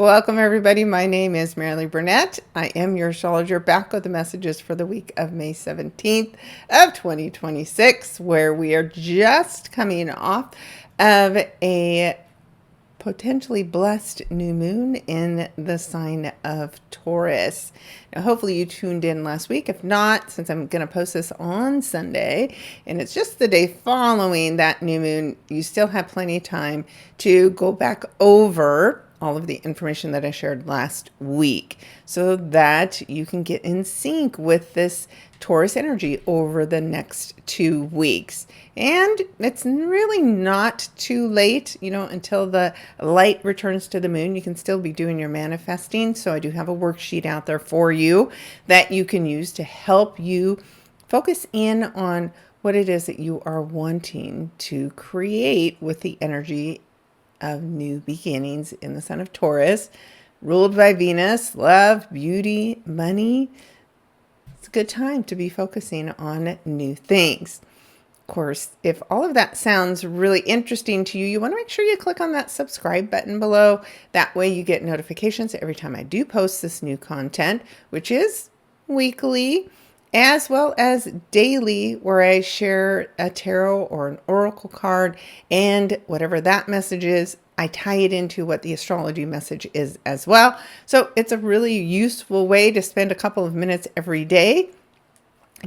Welcome, everybody. My name is Maralee Burnett. I am your astrologer, back with the messages for the week of May 17th of 2026, where we are just coming off of a potentially blessed new moon in the sign of Taurus. Now, hopefully you tuned in last week. If not, since I'm going to post this on Sunday, and it's just the day following that new moon, you still have plenty of time to go back over all of the information that I shared last week so that you can get in sync with this Taurus energy over the next 2 weeks. And it's really not too late, until the light returns to the moon. You can still be doing your manifesting. So I do have a worksheet out there for you that you can use to help you focus in on what it is that you are wanting to create with the energy of new beginnings in the sign of Taurus, ruled by Venus, love, beauty, money. It's a good time to be focusing on new things. Of course, if all of that sounds really interesting to you, you want to make sure you click on that subscribe button below. That way you get notifications every time I do post this new content, which is weekly, as well as daily, where I share a tarot or an oracle card, and whatever that message is, I tie it into what the astrology message is as well. So it's a really useful way to spend a couple of minutes every day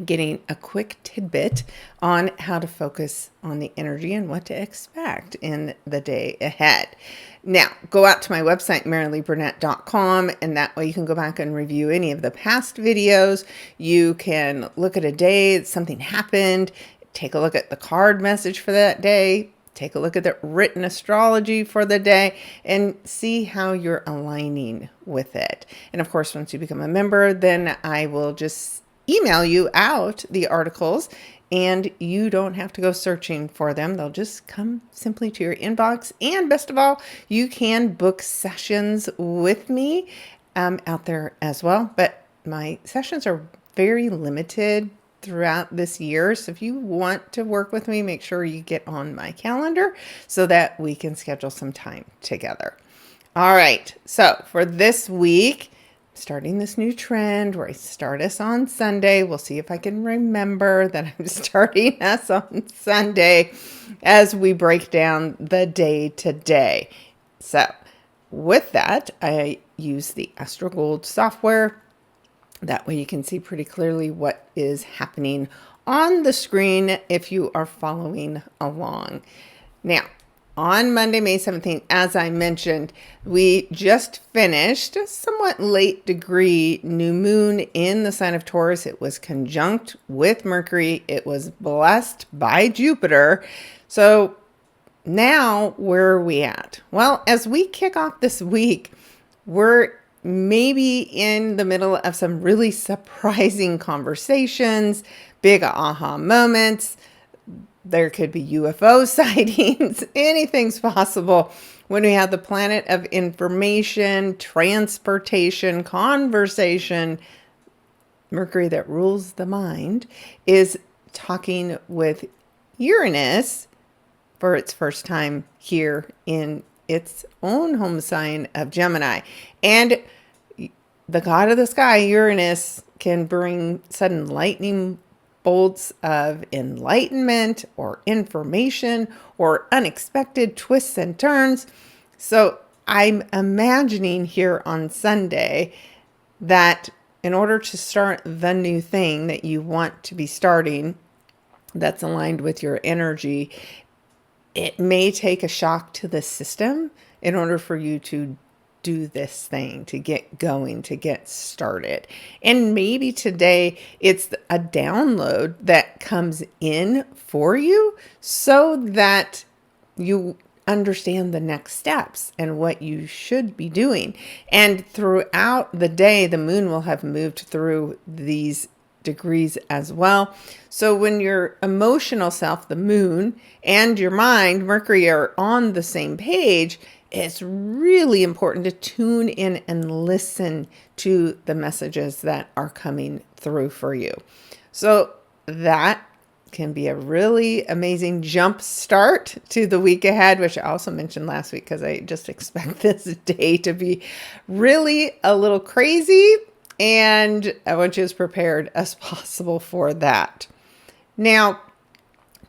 getting a quick tidbit on how to focus on the energy and what to expect in the day ahead. Now, go out to my website, maraleeburnett.com, and that way you can go back and review any of the past videos. You can look at a day that something happened, take a look at the card message for that day, take a look at the written astrology for the day, and see how you're aligning with it. And of course, once you become a member, then I will just email you out the articles, and you don't have to go searching for them. They'll just come simply to your inbox. And best of all, you can book sessions with me out there as well. But my sessions are very limited throughout this year. So if you want to work with me, make sure you get on my calendar so that we can schedule some time together. All right. So for this week, starting this new trend where I start us on Sunday. We'll see if I can remember that I'm starting us on Sunday as we break down the day to day. So with that, I use the AstroGold software. That way you can see pretty clearly what is happening on the screen if you are following along. Now, on Monday, May 17th, as I mentioned, we just finished a somewhat late degree new moon in the sign of Taurus. It was conjunct with Mercury. It was blessed by Jupiter. So now where are we at? Well, as we kick off this week, we're maybe in the middle of some really surprising conversations, big aha moments. There could be UFO sightings. Anything's possible when we have the planet of information, transportation, conversation. Mercury, that rules the mind, is talking with Uranus for its first time here in its own home sign of Gemini. And the god of the sky, Uranus, can bring sudden lightning bolts of enlightenment or information or unexpected twists and turns. So I'm imagining here on Sunday that in order to start the new thing that you want to be starting that's aligned with your energy, it may take a shock to the system in order for you to do this thing, to get going, to get started. And maybe today it's a download that comes in for you so that you understand the next steps and what you should be doing. And throughout the day, the moon will have moved through these degrees as well. So when your emotional self, the moon, and your mind, Mercury, are on the same page, it's really important to tune in and listen to the messages that are coming through for you. So that can be a really amazing jump start to the week ahead, which I also mentioned last week because I just expect this day to be really a little crazy, and I want you as prepared as possible for that. Now,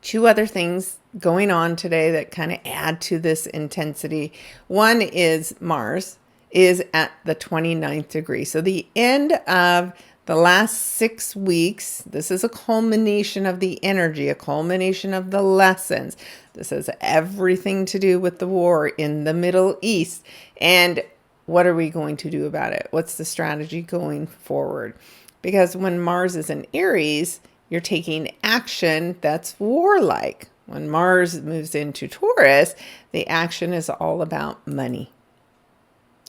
two other things going on today that kind of add to this intensity. One is Mars is at the 29th degree. So the end of the last 6 weeks, this is a culmination of the energy, a culmination of the lessons. This has everything to do with the war in the Middle East. And what are we going to do about it? What's the strategy going forward? Because when Mars is in Aries, you're taking action that's warlike. When Mars moves into Taurus, the action is all about money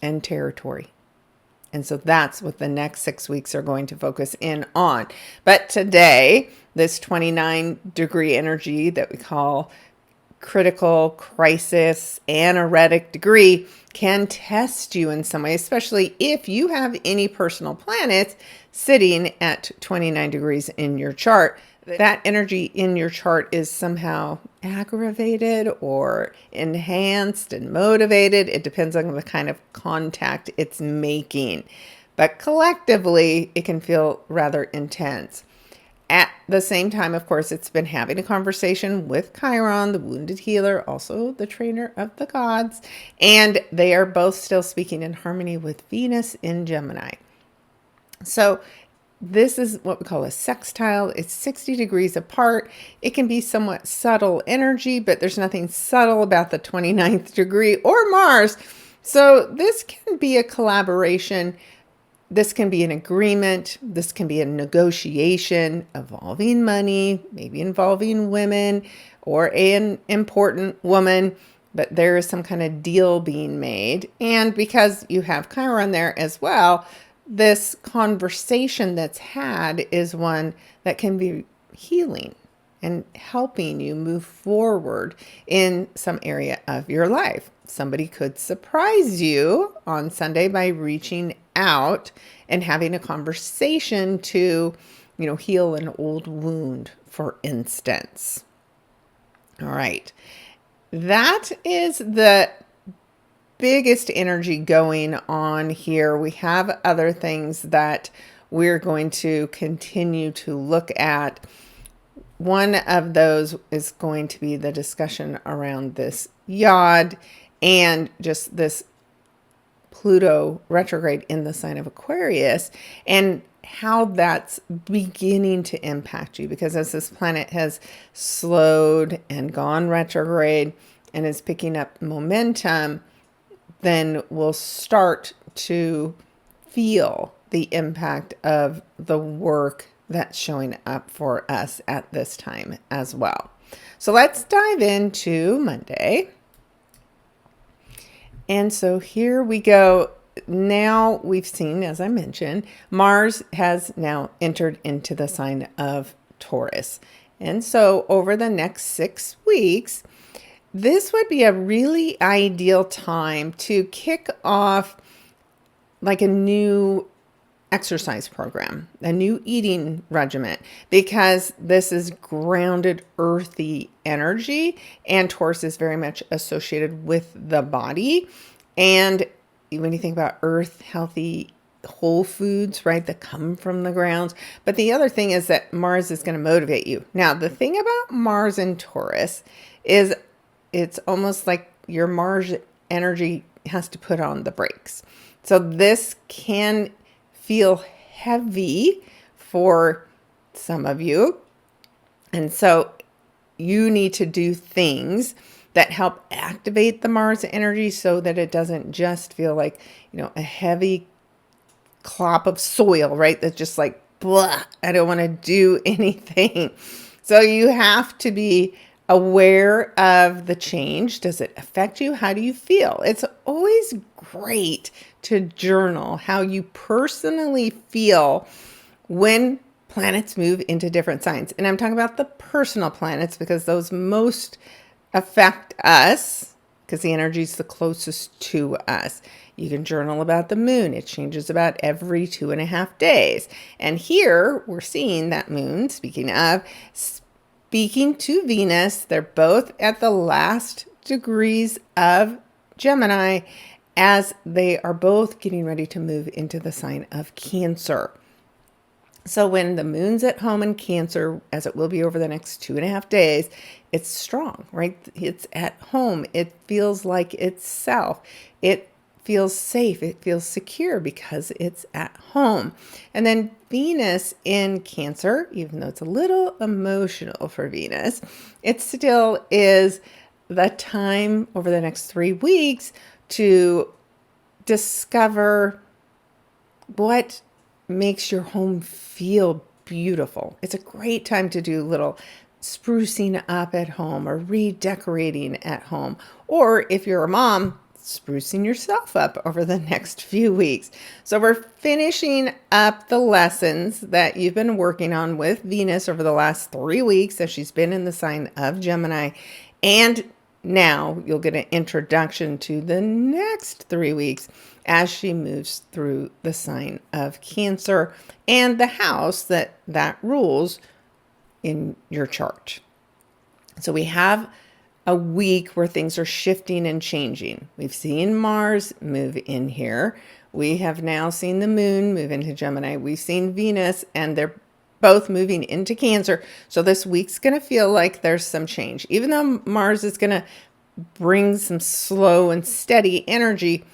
and territory. And so that's what the next 6 weeks are going to focus in on. But today, this 29-degree energy that we call critical, crisis, anaretic degree can test you in some way, especially if you have any personal planets sitting at 29 degrees in your chart. That energy in your chart is somehow aggravated or enhanced and motivated. It depends on the kind of contact it's making. But collectively, it can feel rather intense. At the same time, of course, it's been having a conversation with Chiron, the wounded healer, also the trainer of the gods, and they are both still speaking in harmony with Venus in Gemini. So this is what we call a sextile. It's 60 degrees apart. It can be somewhat subtle energy, but there's nothing subtle about the 29th degree or Mars. So this can be a collaboration. This can be an agreement. This can be a negotiation involving money, maybe involving women or an important woman, but there is some kind of deal being made. And because you have Chiron there as well, this conversation that's had is one that can be healing and helping you move forward in some area of your life. Somebody could surprise you on Sunday by reaching out and having a conversation to, heal an old wound, for instance. All right. That is the biggest energy going on here. We have other things that we're going to continue to look at. One of those is going to be the discussion around this yod and just this Pluto retrograde in the sign of Aquarius and how that's beginning to impact you, because as this planet has slowed and gone retrograde and is picking up momentum, then we'll start to feel the impact of the work that's showing up for us at this time as well. So let's dive into Monday. And so here we go. Now we've seen, as I mentioned, Mars has now entered into the sign of Taurus. And so over the next 6 weeks, this would be a really ideal time to kick off like a new exercise program, a new eating regimen, because this is grounded, earthy energy, and Taurus is very much associated with the body. And when you think about earth, healthy, whole foods, right, that come from the grounds. But the other thing is that Mars is going to motivate you. Now, the thing about Mars and Taurus is it's almost like your Mars energy has to put on the brakes. So this can feel heavy for some of you. And so you need to do things that help activate the Mars energy so that it doesn't just feel like, a heavy clop of soil, right? That's just like, blah, I don't want to do anything. So you have to be aware of the change. Does it affect you? How do you feel? It's always great to journal how you personally feel when planets move into different signs. And I'm talking about the personal planets because those most affect us because the energy is the closest to us. You can journal about the moon. It changes about every 2.5 days. And here we're seeing that moon, speaking of, speaking to Venus. They're both at the last degrees of Gemini as they are both getting ready to move into the sign of Cancer. So when the moon's at home in Cancer, as it will be over the next 2.5 days, it's strong, right? It's at home. It feels like itself. It feels safe. It feels secure because it's at home. And then Venus in Cancer, even though it's a little emotional for Venus, it still is the time over the next 3 weeks to discover what makes your home feel beautiful. It's a great time to do little sprucing up at home or redecorating at home. Or if you're a mom, sprucing yourself up over the next few weeks. So we're finishing up the lessons that you've been working on with Venus over the last 3 weeks as she's been in the sign of Gemini. And now you'll get an introduction to the next 3 weeks as she moves through the sign of Cancer and the house that rules in your chart. So we have a week where things are shifting and changing. We've seen Mars move in here. We have now seen the moon move into Gemini. We've seen Venus, and they're both moving into Cancer. So this week's going to feel like there's some change. Even though Mars is going to bring some slow and steady energy,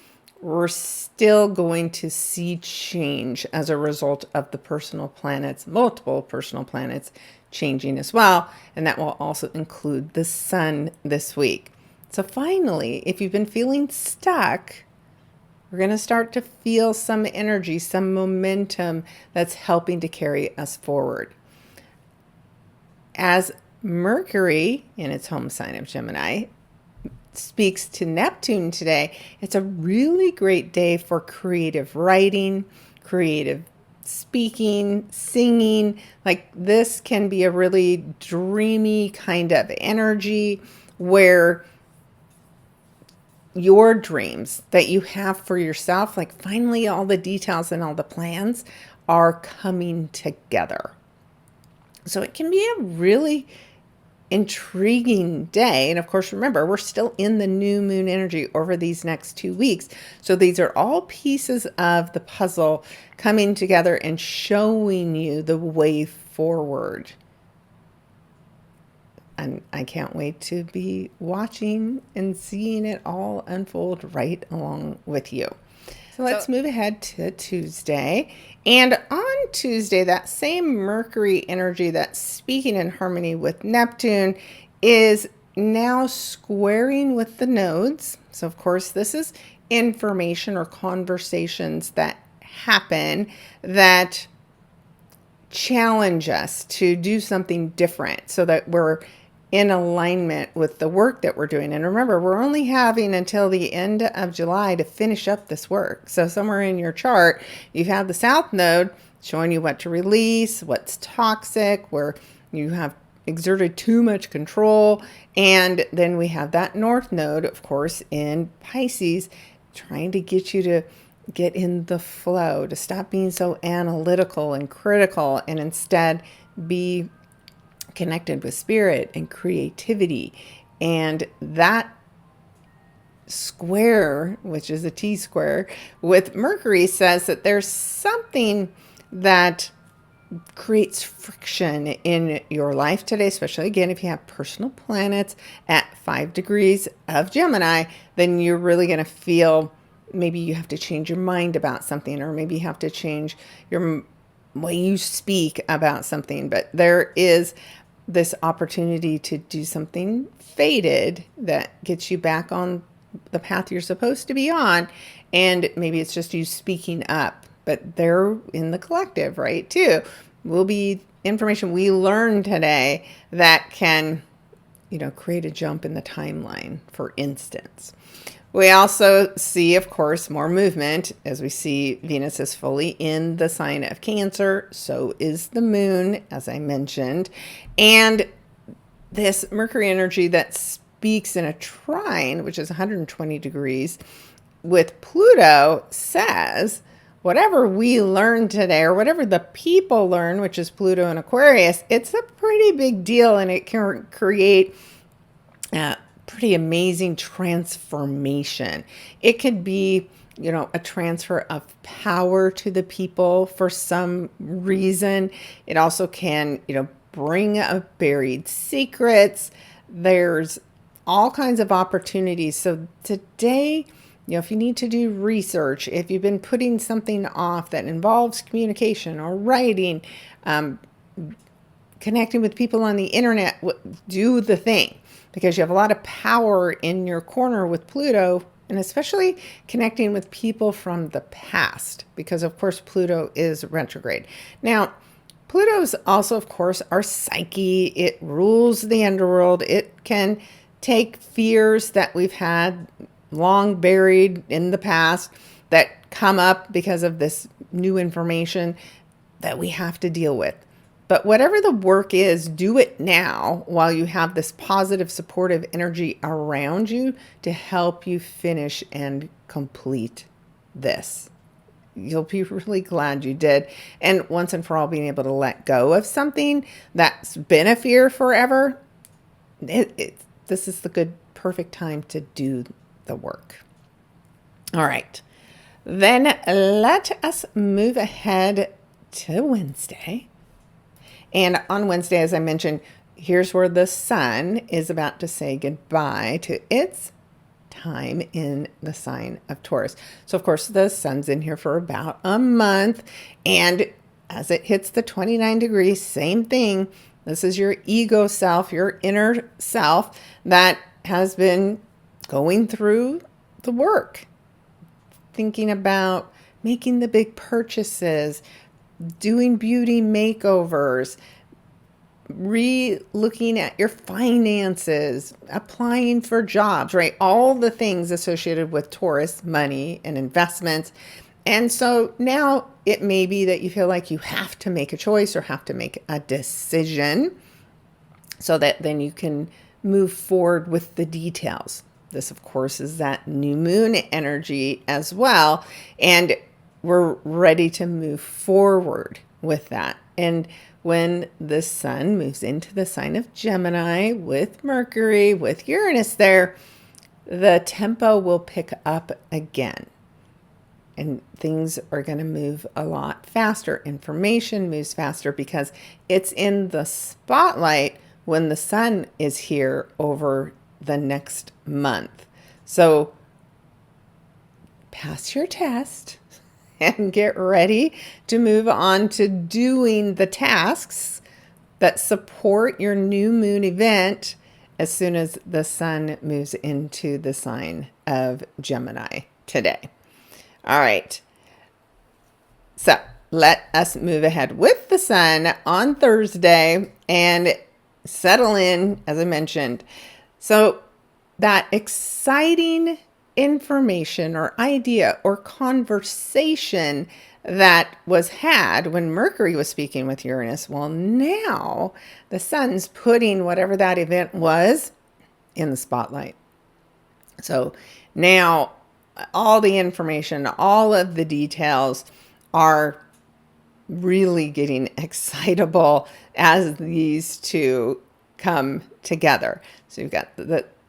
we're still going to see change as a result of the personal planets, multiple personal planets changing as well. And that will also include the sun this week. So finally, if you've been feeling stuck, we're going to start to feel some energy, some momentum that's helping to carry us forward. As Mercury in its home sign of Gemini speaks to Neptune today, it's a really great day for creative writing, creative speaking, singing. Like this can be a really dreamy kind of energy where your dreams that you have for yourself, like finally all the details and all the plans are coming together. So it can be a really intriguing day. And of course, remember, we're still in the new moon energy over these next 2 weeks. So these are all pieces of the puzzle coming together and showing you the way forward. And I can't wait to be watching and seeing it all unfold right along with you. So let's move ahead to Tuesday. And on Tuesday, that same Mercury energy that's speaking in harmony with Neptune is now squaring with the nodes. So of course, this is information or conversations that happen that challenge us to do something different so that we're in alignment with the work that we're doing. And remember, we're only having until the end of July to finish up this work. So somewhere in your chart, you have the South Node showing you what to release, what's toxic, where you have exerted too much control. And then we have that North Node, of course, in Pisces, trying to get you to get in the flow, to stop being so analytical and critical and instead be connected with spirit and creativity. And that square, which is a T square with Mercury, says that there's something that creates friction in your life today, especially again if you have personal planets at 5 degrees of Gemini, then you're really going to feel maybe you have to change your mind about something, or maybe you have to change your way you speak about something. But there is this opportunity to do something fated that gets you back on the path you're supposed to be on. And maybe it's just you speaking up, but they're in the collective, right? Too will be information we learned today that can, create a jump in the timeline, for instance. We also see, of course, more movement as we see Venus is fully in the sign of Cancer. So is the moon, as I mentioned. And this Mercury energy that speaks in a trine, which is 120 degrees with Pluto, says, whatever we learn today, or whatever the people learn, which is Pluto and Aquarius, it's a pretty big deal, and it can create pretty amazing transformation. It could be, a transfer of power to the people for some reason. It also can, bring up buried secrets. There's all kinds of opportunities. So today, if you need to do research, if you've been putting something off that involves communication or writing, connecting with people on the internet, do the thing, because you have a lot of power in your corner with Pluto, and especially connecting with people from the past, because of course Pluto is retrograde. Now, Pluto's also, of course, our psyche. It rules the underworld. It can take fears that we've had long buried in the past that come up because of this new information that we have to deal with. But whatever the work is, do it now while you have this positive, supportive energy around you to help you finish and complete this. You'll be really glad you did. And once and for all, being able to let go of something that's been a fear forever, this is the perfect time to do the work. All right. Then let us move ahead to Wednesday. And on Wednesday, as I mentioned, here's where the sun is about to say goodbye to its time in the sign of Taurus. So, of course, the sun's in here for about a month. And as it hits the 29 degrees, same thing. This is your ego self, your inner self that has been going through the work, thinking about making the big purchases, doing beauty makeovers, re-looking at your finances, applying for jobs, right? All the things associated with Taurus, money and investments. And so now it may be that you feel like you have to make a choice or have to make a decision so that then you can move forward with the details. This, of course, is that new moon energy as well. And we're ready to move forward with that. And when the sun moves into the sign of Gemini with Mercury, with Uranus there, the tempo will pick up again. And things are going to move a lot faster. Information moves faster because it's in the spotlight when the sun is here over the next month. So pass your test and get ready to move on to doing the tasks that support your new moon event as soon as the sun moves into the sign of Gemini today. All right. So let us move ahead with the sun on Thursday and settle in, as I mentioned. So that exciting information or idea or conversation that was had when Mercury was speaking with Uranus, well, now the sun's putting whatever that event was in the spotlight. So now all the information, all of the details are really getting excitable as these two come together. So you've got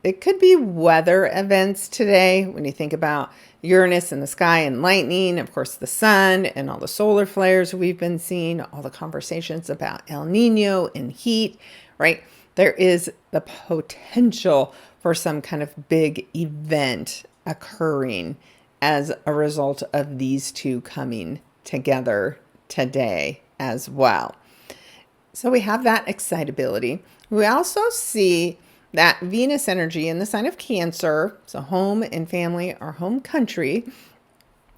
it could be weather events today when you think about Uranus in the sky and lightning, of course, the sun and all the solar flares we've been seeing, all the conversations about El Nino and heat, right? There is the potential for some kind of big event occurring as a result of these two coming together today as well. So we have that excitability. We also see that Venus energy in the sign of Cancer, so home and family, our home country,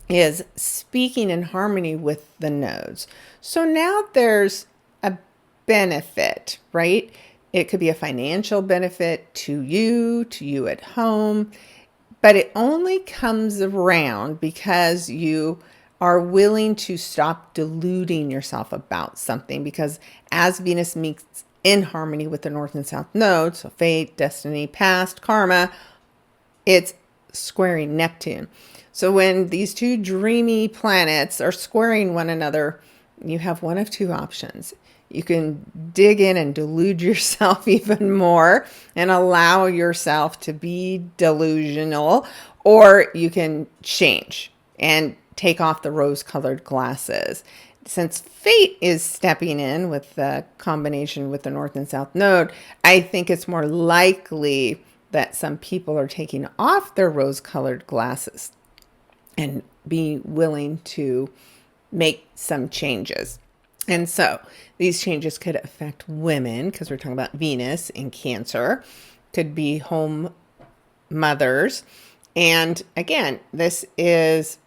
is speaking in harmony with the nodes. So now there's a benefit, right? It could be a financial benefit to you at home, but it only comes around because you are willing to stop deluding yourself about something, because as Venus meets in harmony with the North and South nodes, so fate, destiny, past, karma, it's squaring Neptune. So when these two dreamy planets are squaring one another, you have one of two options. You can dig in and delude yourself even more and allow yourself to be delusional, or you can change and take off the rose-colored glasses. Since fate is stepping in with the combination with the North and South Node, I think it's more likely that some people are taking off their rose-colored glasses and be willing to make some changes. And so these changes could affect women because we're talking about Venus in Cancer, could be home mothers. And again, this is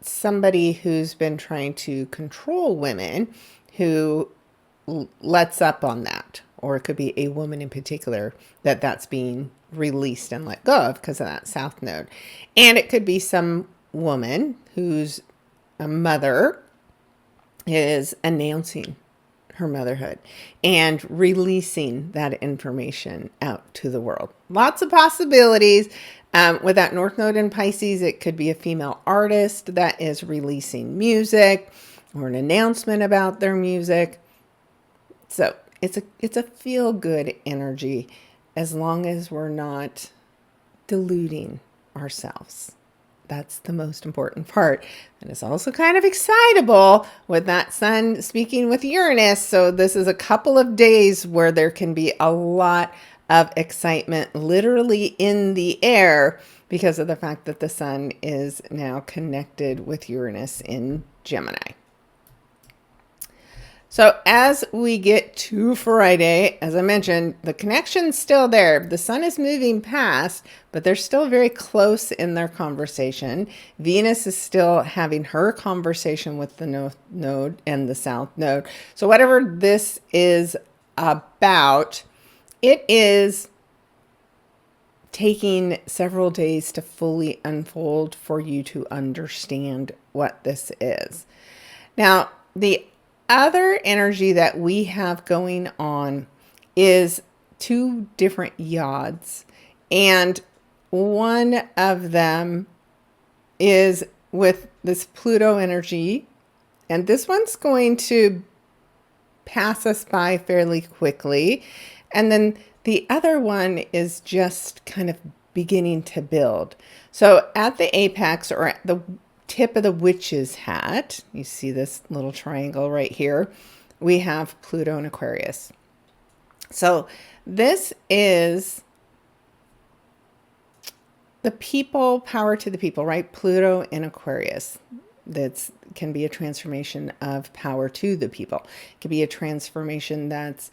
somebody who's been trying to control women who lets up on that. Or it could be a woman in particular that's being released and let go of because of that South Node. And it could be some woman who's a mother is announcing her motherhood and releasing that information out to the world. Lots of possibilities. With that North Node in Pisces, it could be a female artist that is releasing music or an announcement about their music. So it's a feel-good energy as long as we're not deluding ourselves. That's the most important part. And it's also kind of excitable with that sun speaking with Uranus. So this is a couple of days where there can be a lot of excitement literally in the air because of the fact that the sun is now connected with Uranus in Gemini. So as we get to Friday, as I mentioned, the connection's still there. The sun is moving past, but they're still very close in their conversation. Venus is still having her conversation with the North Node and the South Node. So whatever this is about, it is taking several days to fully unfold for you to understand what this is. Now, the other energy that we have going on is two different yods, and one of them is with this Pluto energy, and this one's going to pass us by fairly quickly, and then the other one is just kind of beginning to build. So at the apex, or at the tip of the witch's hat, you see this little triangle right here, we have Pluto and Aquarius. So this is the people, power to the people, right? Pluto in Aquarius. That can be a transformation of power to the people. It can be a transformation that's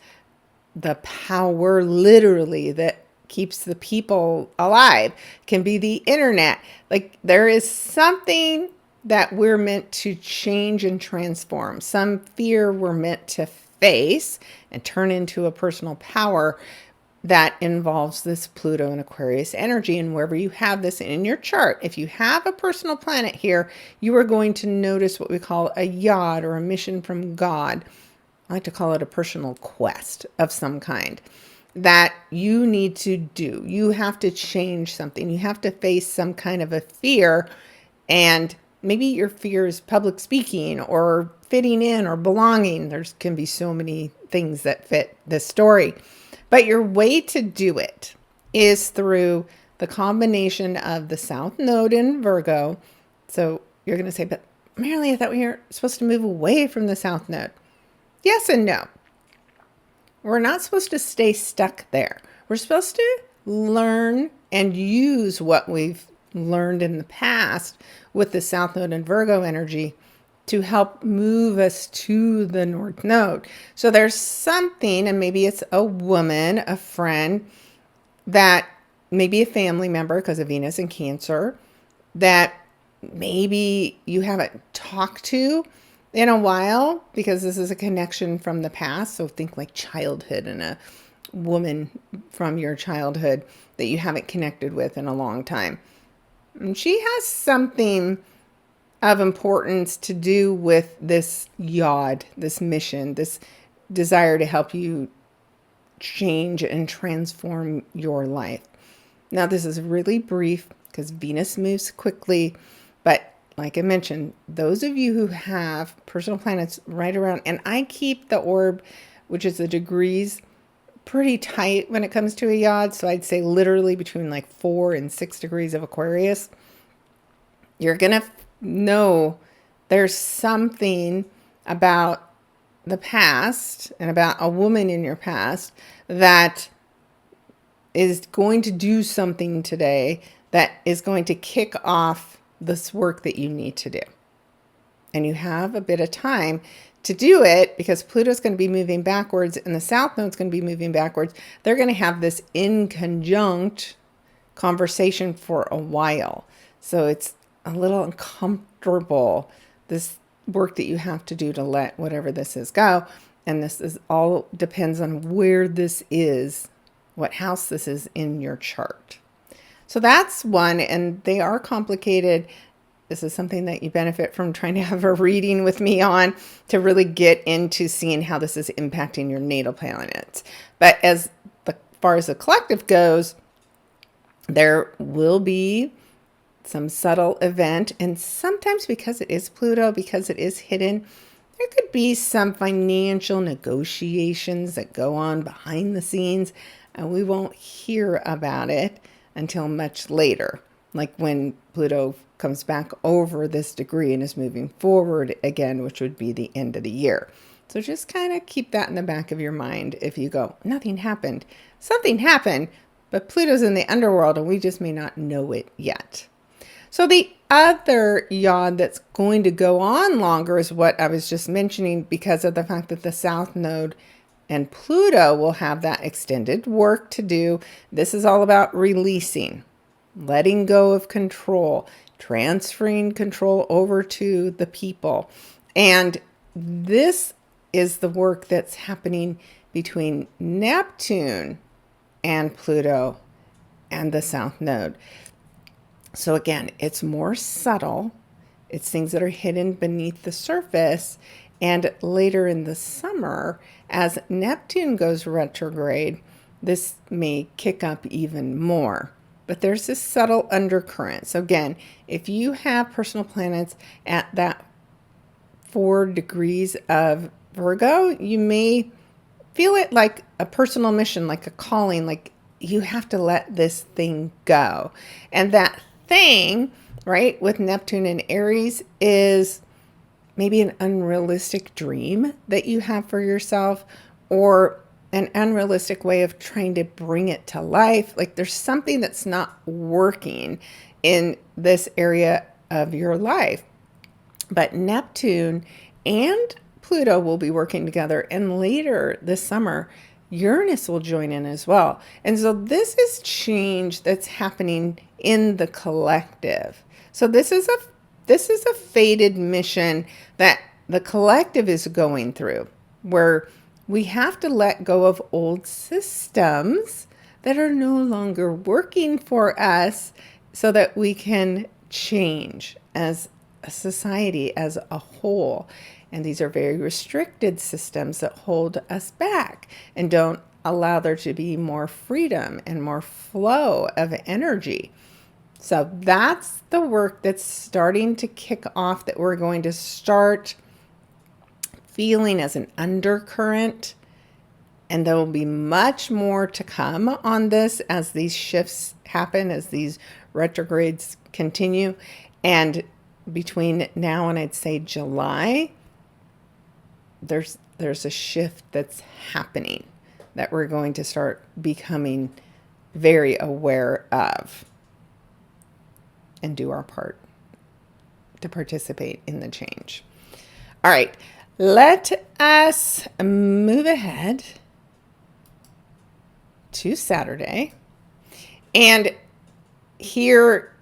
the power literally that keeps the people alive. It can be the internet. Like there is something that we're meant to change and transform. Some fear we're meant to face and turn into a personal power that involves this Pluto and Aquarius energy. And wherever you have this in your chart, if you have a personal planet here, you are going to notice what we call a yod or a mission from God. I like to call it a personal quest of some kind that you need to do. You have to change something. You have to face some kind of a fear, and maybe your fear is public speaking or fitting in or belonging. There can be so many things that fit this story. But your way to do it is through the combination of the South Node in Virgo. So you're going to say, but Maralee, I thought we were supposed to move away from the South Node. Yes and no. We're not supposed to stay stuck there. We're supposed to learn and use what we've learned in the past with the South Node and Virgo energy to help move us to the North Node. So there's something, and maybe it's a woman, a friend, that maybe a family member because of Venus and Cancer, that maybe you haven't talked to in a while because this is a connection from the past. So think like childhood and a woman from your childhood that you haven't connected with in a long time. And she has something of importance to do with this yod, this mission, this desire to help you change and transform your life. Now, this is really brief because Venus moves quickly, But like I mentioned, those of you who have personal planets right around, and I keep the orb, which is the degrees, pretty tight when it comes to a yod. So I'd say literally between like 4 and 6 degrees of Aquarius. You're going to know there's something about the past and about a woman in your past that is going to do something today that is going to kick off this work that you need to do. And you have a bit of time to do it because Pluto's going to be moving backwards and the South Node's going to be moving backwards. They're going to have this in conjunct conversation for a while. So it's a little uncomfortable, this work that you have to do to let whatever this is go. And this is all depends on where this is, what house this is in your chart. So that's one, and they are complicated. This is something that you benefit from trying to have a reading with me on to really get into seeing how this is impacting your natal planets. But as far as the collective goes, there will be some subtle event, and sometimes because it is Pluto, because it is hidden, there could be some financial negotiations that go on behind the scenes, and we won't hear about it until much later, like when Pluto comes back over this degree and is moving forward again, which would be the end of the year. So just kind of keep that in the back of your mind. If you go, nothing happened, something happened, but Pluto's in the underworld and we just may not know it yet. So the other yod that's going to go on longer is what I was just mentioning, because of the fact that the South Node and Pluto will have that extended work to do. This is all about releasing, letting go of control, transferring control over to the people. And this is the work that's happening between Neptune and Pluto and the South Node. So again, it's more subtle. It's things that are hidden beneath the surface. And later in the summer, as Neptune goes retrograde, this may kick up even more. But there's this subtle undercurrent. So again, if you have personal planets at that 4 degrees of Virgo, you may feel it like a personal mission, like a calling, like you have to let this thing go. And that thing, right, with Neptune and Aries is maybe an unrealistic dream that you have for yourself, or an unrealistic way of trying to bring it to life. Like there's something that's not working in this area of your life. But Neptune and Pluto will be working together, and later this summer, Uranus will join in as well. And so this is change that's happening in the collective. So this is a fated mission that the collective is going through, where we have to let go of old systems that are no longer working for us so that we can change as a society as a whole. And these are very restricted systems that hold us back and don't allow there to be more freedom and more flow of energy. So that's the work that's starting to kick off, that we're going to start feeling as an undercurrent. And there will be much more to come on this as these shifts happen, as these retrogrades continue. And between now and I'd say July, there's a shift that's happening that we're going to start becoming very aware of and do our part to participate in the change. All right, let us move ahead to Saturday. And here,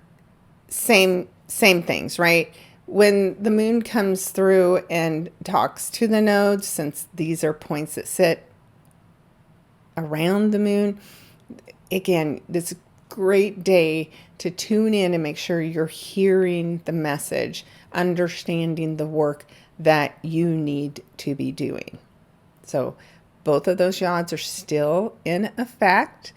same things, right? When the moon comes through and talks to the nodes, since these are points that sit around the moon, again, this great day to tune in and make sure you're hearing the message, understanding the work that you need to be doing. So both of those yods are still in effect.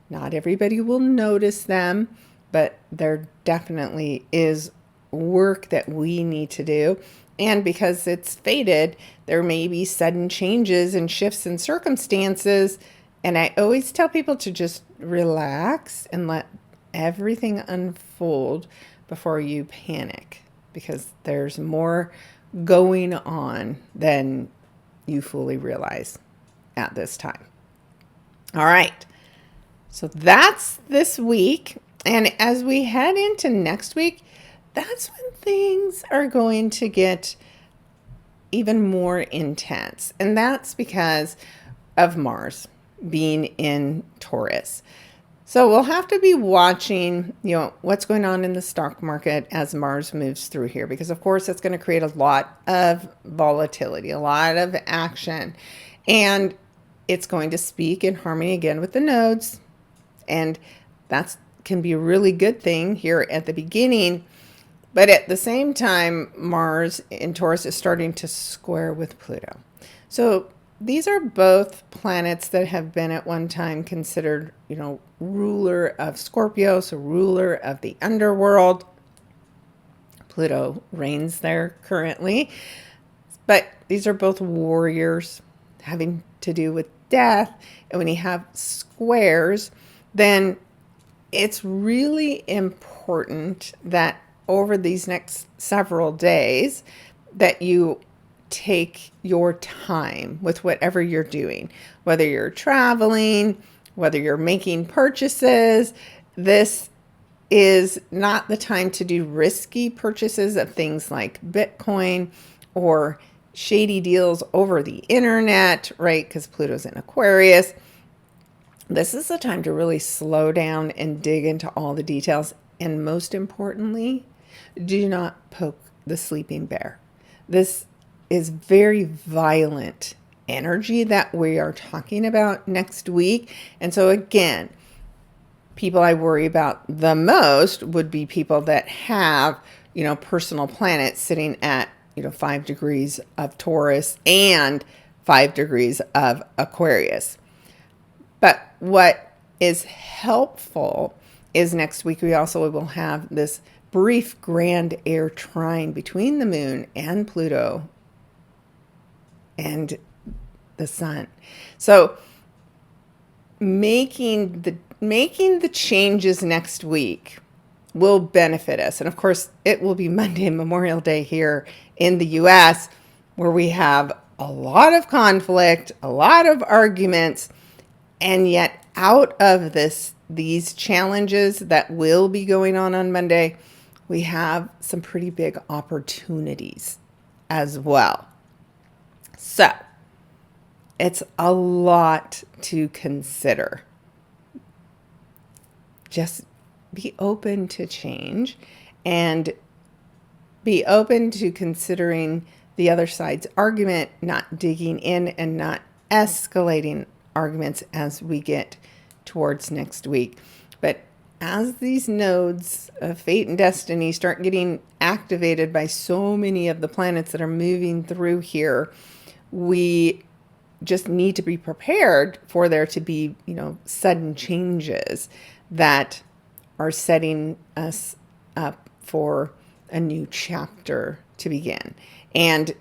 Not everybody will notice them, but there definitely is work that we need to do. And because it's fated, there may be sudden changes and shifts in circumstances. And I always tell people to just relax and let everything unfold before you panic, because there's more going on than you fully realize at this time. All right. So that's this week. And as we head into next week, that's when things are going to get even more intense. And that's because of Mars being in Taurus. So we'll have to be watching, what's going on in the stock market as Mars moves through here, because of course it's going to create a lot of volatility, a lot of action, and it's going to speak in harmony again with the nodes. And that can be a really good thing here at the beginning. But at the same time, Mars in Taurus is starting to square with Pluto. So these are both planets that have been at one time considered, ruler of Scorpio, so ruler of the underworld. Pluto reigns there currently. But these are both warriors having to do with death. And when you have squares, then it's really important that over these next several days that you take your time with whatever you're doing, whether you're traveling, whether you're making purchases. This is not the time to do risky purchases of things like Bitcoin or shady deals over the internet, right? Because Pluto's in Aquarius. This is the time to really slow down and dig into all the details. And most importantly, do not poke the sleeping bear. This is very violent energy that we are talking about next week. And so again, people I worry about the most would be people that have, personal planets sitting at, 5 degrees of Taurus and 5 degrees of Aquarius. But what is helpful is next week we also will have this brief grand air trine between the moon and Pluto and the sun. So making the changes next week will benefit us. And of course, it will be Monday, Memorial Day here in the US, where we have a lot of conflict, a lot of arguments, and yet out of these challenges that will be going on Monday, we have some pretty big opportunities as well. So it's a lot to consider. Just be open to change and be open to considering the other side's argument, not digging in and not escalating arguments as we get towards next week. But as these nodes of fate and destiny start getting activated by so many of the planets that are moving through here, we just need to be prepared for there to be, sudden changes that are setting us up for a new chapter to begin. And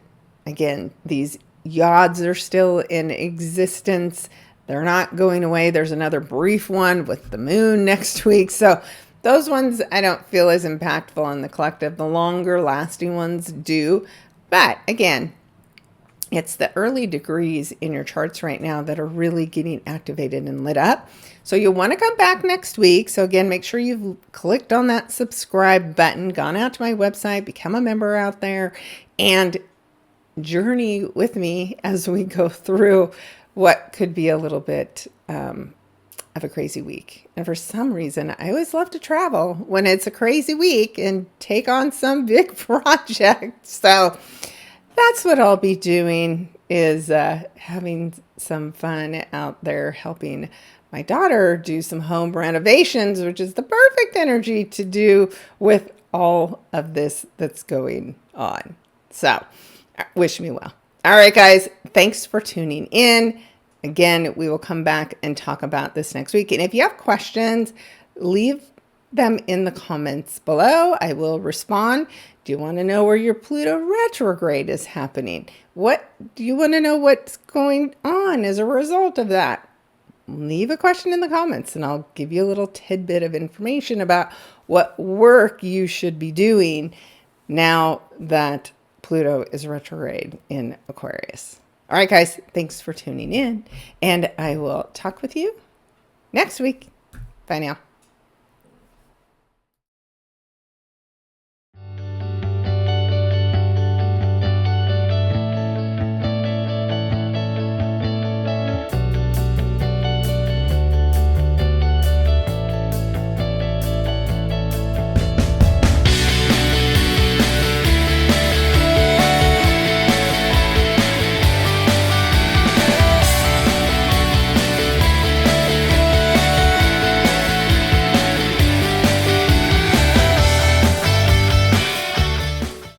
again, these yods are still in existence. They're not going away. There's another brief one with the moon next week. So those ones I don't feel as impactful in the collective. The longer lasting ones do. But again, it's the early degrees in your charts right now that are really getting activated and lit up. So you'll want to come back next week. So again, make sure you've clicked on that subscribe button, gone out to my website, become a member out there, and journey with me as we go through what could be a little bit of a crazy week. And for some reason, I always love to travel when it's a crazy week and take on some big project. So that's what I'll be doing, is having some fun out there helping my daughter do some home renovations, which is the perfect energy to do with all of this that's going on. So wish me well. All right, guys, thanks for tuning in. Again, we will come back and talk about this next week. And if you have questions, leave them in the comments below. I will respond. Do you want to know where your Pluto retrograde is happening? What do you want to know what's going on as a result of that? Leave a question in the comments and I'll give you a little tidbit of information about what work you should be doing now that Pluto is retrograde in Aquarius. All right, guys, thanks for tuning in, and I will talk with you next week. Bye now.